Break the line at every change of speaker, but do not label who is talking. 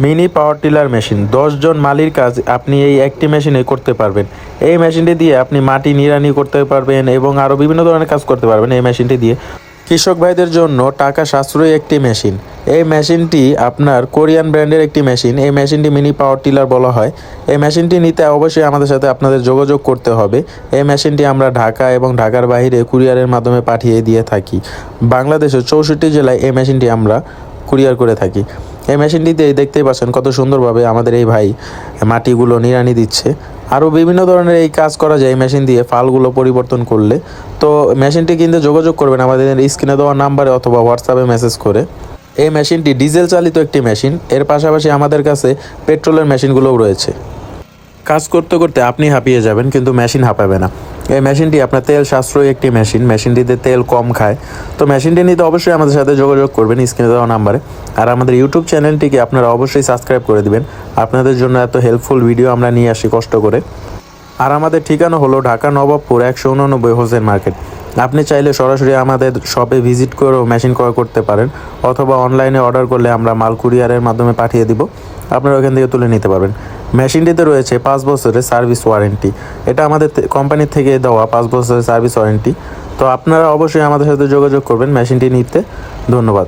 Mini power tiller machine 10 জন মালির কাজ আপনি এই একটি মেশিনে করতে পারবেন। এই মেশিনটি দিয়ে আপনি মাটি নিড়ানি করতে পারবেন এবং আরও বিভিন্ন ধরনের কাজ করতে পারবেন এই মেশিনটি দিয়ে। কৃষক ভাইদের জন্য টাকা সাশ্রয়ী একটি মেশিন। এই মেশিনটি আপনার কোরিয়ান ব্র্যান্ডের একটি মেশিন। এই মেশিনটি মিনি পাওয়ার টিলার বলা হয়। এই মেশিনটি নিতে অবশ্যই আমাদের সাথে আপনাদের যোগাযোগ করতে হবে। এই মেশিনটি আমরা ঢাকা এবং ঢাকার বাইরে কুরিয়ারের মাধ্যমে পাঠিয়ে দিয়ে থাকি। বাংলাদেশের 64 জেলায় এই মেশিনটি আমরা কুরিয়ার করে থাকি। এই মেশিনটিতে দেখতেই পাচ্ছেন কত সুন্দরভাবে আমাদের এই ভাই মাটিগুলো নিড়ানি দিচ্ছে। আরও বিভিন্ন ধরনের এই কাজ করা যায় এই মেশিন দিয়ে ফালগুলো পরিবর্তন করলে। তো মেশিনটি কিনতে যোগাযোগ করবেন আমাদের স্ক্রিনে দেওয়া নাম্বারে অথবা হোয়াটসঅ্যাপে মেসেজ করে। এই মেশিনটি ডিজেল চালিত একটি মেশিন। এর পাশাপাশি আমাদের কাছে পেট্রোলের মেশিনগুলোও রয়েছে। কাজ করতে করতে আপনি হাঁপিয়ে যাবেন কিন্তু মেশিন হাঁপাবে না। এই মেশিনটি আপনার তেল সাশ্রয়ী একটি মেশিন। মেশিনটিতে তেল কম খায়। তো মেশিনটি নিতে অবশ্যই আমাদের সাথে যোগাযোগ করবেন স্ক্রিনে দেওয়া নাম্বারে। আর আমাদের ইউটিউব চ্যানেলটিকে আপনারা অবশ্যই সাবস্ক্রাইব করে দিবেন। আপনাদের জন্য এত হেল্পফুল ভিডিও আমরা নিয়ে আসি কষ্ট করে। আর আমাদের ঠিকানা হলো ঢাকা নবাবপুর 189 হোসেন মার্কেট। আপনি চাইলে সরাসরি আমাদের শপে ভিজিট করেও মেশিন ক্রয় করতে পারেন, অথবা অনলাইনে অর্ডার করলে আমরা মাল কুরিয়ারের মাধ্যমে পাঠিয়ে দিব, আপনারা ওখান থেকে তুলে নিতে পারবেন। মেশিনটিতে রয়েছে 5 বছরের সার্ভিস ওয়ারেন্টি। এটা আমাদের কোম্পানির থেকে দেওয়া 5 বছরের সার্ভিস ওয়ারেন্টি। তো আপনারা অবশ্যই আমাদের সাথে যোগাযোগ করবেন মেশিনটি নিতে। ধন্যবাদ।